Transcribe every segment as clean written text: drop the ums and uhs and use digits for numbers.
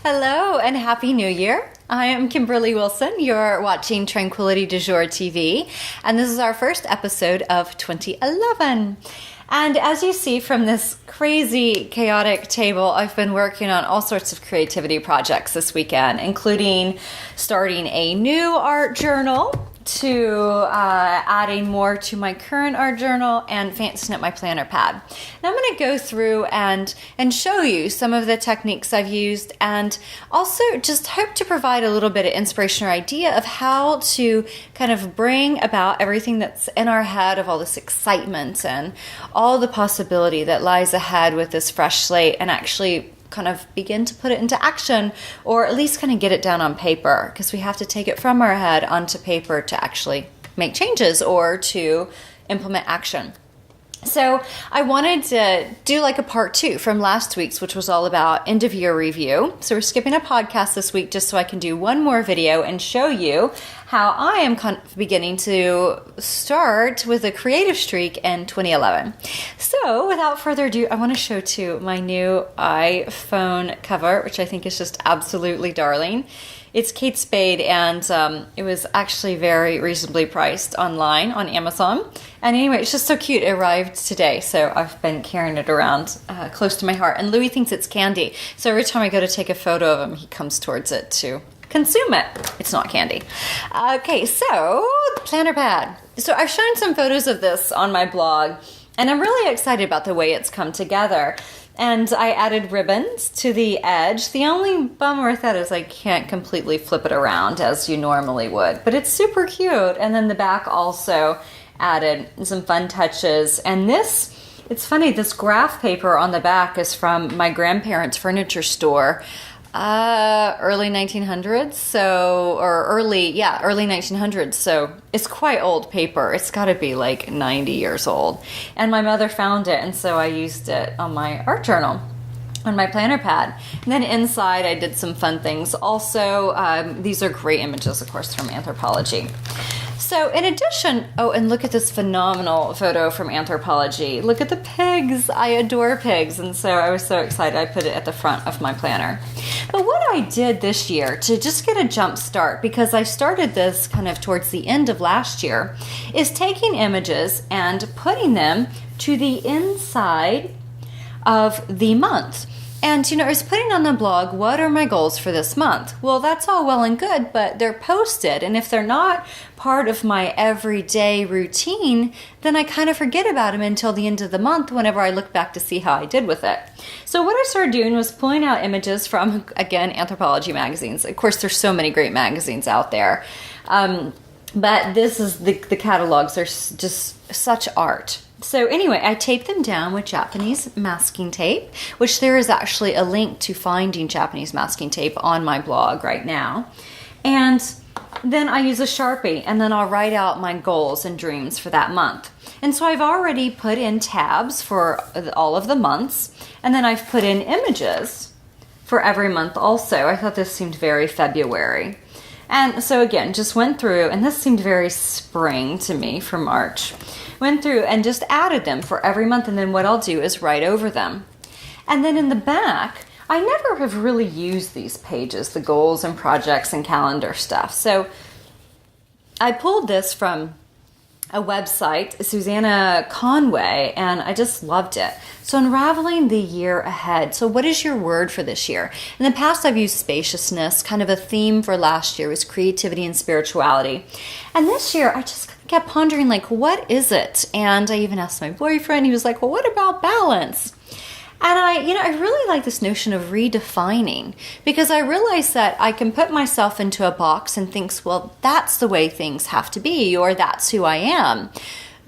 Hello and Happy New Year. I am Kimberly Wilson. You're watching Tranquility Du Jour TV, and this is our first episode of 2011. And as you see from this crazy, chaotic table, I've been working on all sorts of creativity projects this weekend, including starting a new art journal, to adding more to my current art journal, and fancying up my planner pad. Now I'm going to go through and show you some of the techniques I've used, and also just hope to provide a little bit of inspiration or idea of how to kind of bring about everything that's in our head of all this excitement and all the possibility that lies ahead with this fresh slate, and actually kind of begin to put it into action, or at least kind of get it down on paper, because we have to take it from our head onto paper to actually make changes or to implement action. So I wanted to do like a part 2 from last week's, which was all about end of year review. So we're skipping a podcast this week just so I can do one more video and show you how I am kind of beginning to start with a creative streak in 2011. So without further ado, I want to show to my new iPhone cover, which I think is just absolutely darling. It's Kate Spade, and it was actually very reasonably priced online on Amazon. And anyway, it's just so cute. It arrived today, so I've been carrying it around close to my heart. And Louis thinks it's candy, so every time I go to take a photo of him, he comes towards it to consume it. It's not candy. Okay, so planner pad. So I've shown some photos of this on my blog, and I'm really excited about the way it's come together. And I added ribbons to the edge. The only bummer with that is I can't completely flip it around as you normally would, but it's super cute. And then the back also added some fun touches. And this, it's funny, this graph paper on the back is from my grandparents' furniture store, early 1900s, early 1900s. So it's quite old paper. It's got to be like 90 years old. And my mother found it, and so I used it on my art journal, on my planner pad. And then inside I did some fun things. Also, these are great images, of course, from Anthropologie. So in addition, oh, and look at this phenomenal photo from Anthropologie. Look at the pigs. I adore pigs. And so I was so excited I put it at the front of my planner. But what I did this year to just get a jump start, because I started this kind of towards the end of last year, is taking images and putting them to the inside of the month. And, I was putting on the blog, what are my goals for this month? Well, that's all well and good, but they're posted. And if they're not part of my everyday routine, then I kind of forget about them until the end of the month whenever I look back to see how I did with it. So what I started doing was pulling out images from, again, Anthropologie magazines. Of course, there's so many great magazines out there. But this is the catalogs are just such art. So anyway, I taped them down with Japanese masking tape, which there is actually a link to finding Japanese masking tape on my blog right now. And then I use a Sharpie, and then I'll write out my goals and dreams for that month. And so I've already put in tabs for all of the months, and then I've put in images for every month also. I thought this seemed very February. And so again, just went through, and this seemed very spring to me for March. Went through and just added them for every month, and then what I'll do is write over them. And then in the back, I never have really used these pages, the goals and projects and calendar stuff. So I pulled this from a website, Susanna Conway, and I just loved it. So unraveling the year ahead. So what is your word for this year? In the past, I've used spaciousness. Kind of a theme for last year was creativity and spirituality. And this year, I just kept pondering, like, what is it? And I even asked my boyfriend. He was like, well, what about balance? And I really like this notion of redefining, because I realize that I can put myself into a box and think, well, that's the way things have to be, or that's who I am.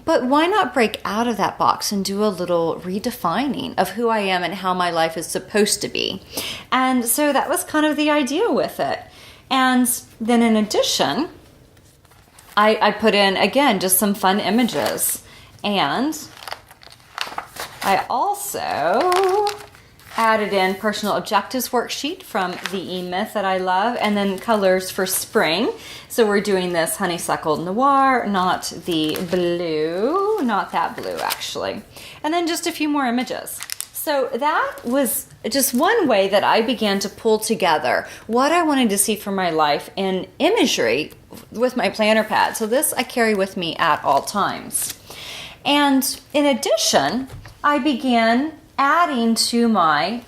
But why not break out of that box and do a little redefining of who I am and how my life is supposed to be? And so that was kind of the idea with it. And then in addition, I put in, again, just some fun images. And I also added in personal objectives worksheet from the E-Myth that I love, and then colors for spring. So we're doing this honeysuckle noir, not the not that blue actually. And then just a few more images. So that was just one way that I began to pull together what I wanted to see for my life in imagery with my planner pad. So this I carry with me at all times. And in addition, I began adding to my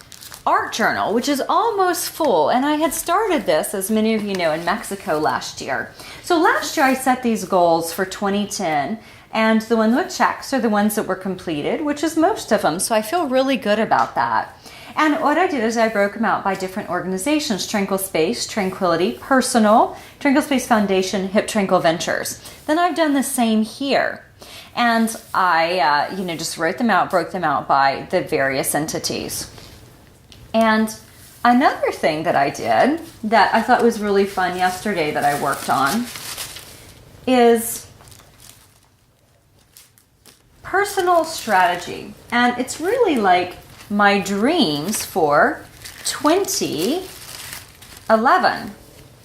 art journal, which is almost full. And I had started this, as many of you know, in Mexico last year. So last year I set these goals for 2010. And the ones with checks are the ones that were completed, which is most of them. So I feel really good about that. And what I did is I broke them out by different organizations: Tranquil Space, Tranquility, Personal, Tranquil Space Foundation, Hip Tranquil Ventures. Then I've done the same here. And I, just wrote them out, broke them out by the various entities. And another thing that I did that I thought was really fun yesterday that I worked on is personal strategy. And it's really like my dreams for 2011.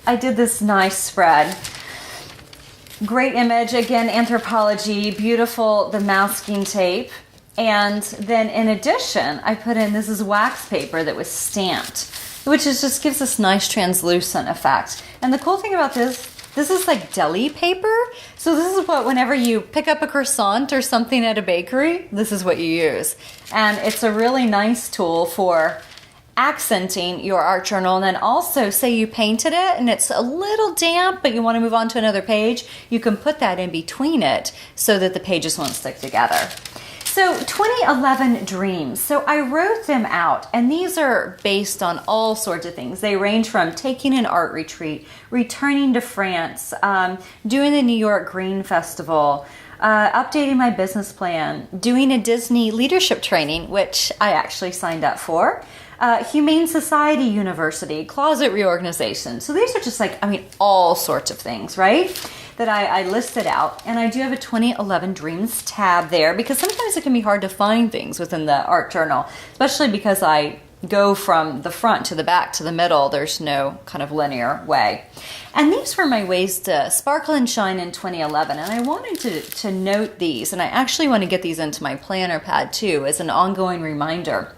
I did this nice spread. Great image, again, anthropology, beautiful, the masking tape. And then in addition, I put in, this is wax paper that was stamped, which just gives this nice translucent effect. And the cool thing about this is like deli paper. So this is what, whenever you pick up a croissant or something at a bakery, this is what you use. And it's a really nice tool for accenting your art journal. And then also, say you painted it and it's a little damp, but you want to move on to another page, you can put that in between it so that the pages won't stick together. So 2011 dreams. So I wrote them out, and these are based on all sorts of things. They range from taking an art retreat, returning to France, doing the New York Green Festival, updating my business plan, doing a Disney leadership training, which I actually signed up for, Humane Society University, closet reorganization. So these are just all sorts of things, right? That I listed out. And I do have a 2011 Dreams tab there because sometimes it can be hard to find things within the art journal, especially because I go from the front to the back to the middle. There's no kind of linear way. And these were my ways to sparkle and shine in 2011. And I wanted to note these, and I actually want to get these into my planner pad too as an ongoing reminder.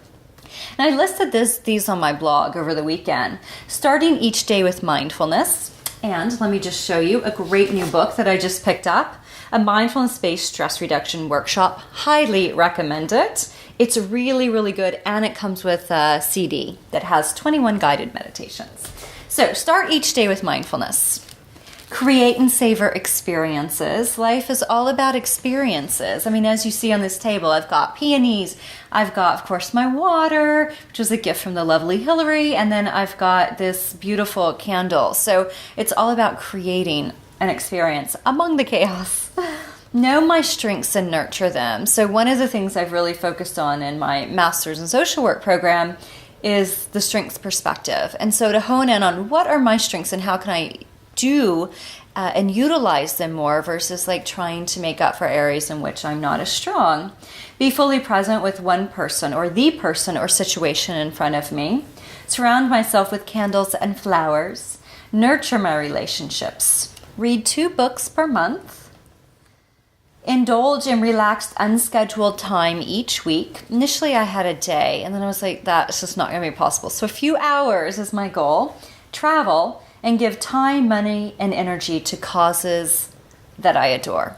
And I listed these on my blog over the weekend, starting each day with mindfulness. And let me just show you a great new book that I just picked up, a mindfulness-based stress reduction workshop. Highly recommend it. It's really, really good, and it comes with a CD that has 21 guided meditations. So start each day with mindfulness. Create and savor experiences. Life is all about experiences. I mean, as you see on this table, I've got peonies. I've got, of course, my water, which was a gift from the lovely Hillary. And then I've got this beautiful candle. So it's all about creating an experience among the chaos. Know my strengths and nurture them. So one of the things I've really focused on in my Master's in Social Work program is the strengths perspective. And so to hone in on what are my strengths and how can I do and utilize them more versus trying to make up for areas in which I'm not as strong. Be fully present with one person or the person or situation in front of me. Surround myself with candles and flowers. Nurture my relationships. Read 2 books per month. Indulge in relaxed, unscheduled time each week. Initially, I had a day, and then I was like, that's just not going to be possible. So a few hours is my goal. Travel and give time, money, and energy to causes that I adore.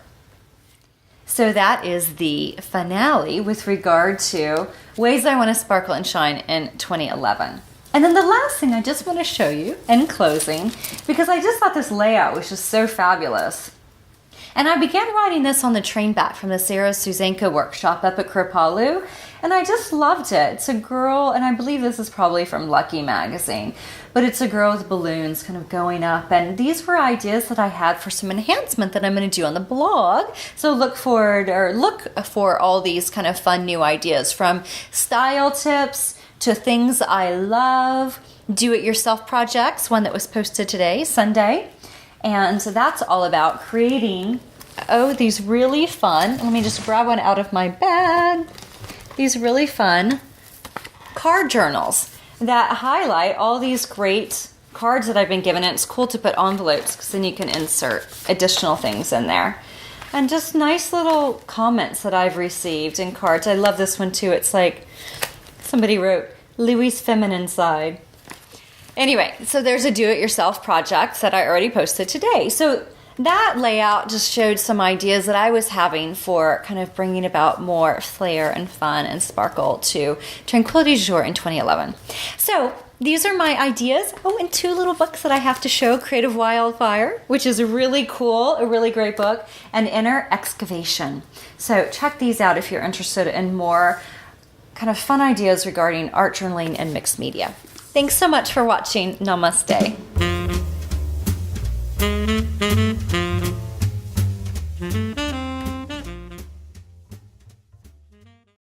So that is the finale with regard to ways I want to sparkle and shine in 2011. And then the last thing I just want to show you in closing, because I just thought this layout was just so fabulous. And I began writing this on the train back from the Sarah Suzanka workshop up at Kripalu, and I just loved it. It's a girl, and I believe this is probably from Lucky magazine, but it's a girl with balloons kind of going up, and these were ideas that I had for some enhancement that I'm going to do on the blog. So look for all these kind of fun new ideas, from style tips to things I love, do-it-yourself projects, one that was posted today, Sunday. And so that's all about creating, these really fun, let me just grab one out of my bag, these really fun card journals that highlight all these great cards that I've been given. And it's cool to put envelopes because then you can insert additional things in there. And just nice little comments that I've received in cards. I love this one too. It's like somebody wrote Louis' feminine side. Anyway, so there's a do-it-yourself project that I already posted today. So that layout just showed some ideas that I was having for kind of bringing about more flair and fun and sparkle to Tranquility Du Jour in 2011. So these are my ideas. Oh, and 2 little books that I have to show. Creative Wildfire, which is really cool, a really great book, and Inner Excavation. So check these out if you're interested in more kind of fun ideas regarding art journaling and mixed media. Thanks so much for watching. Namaste.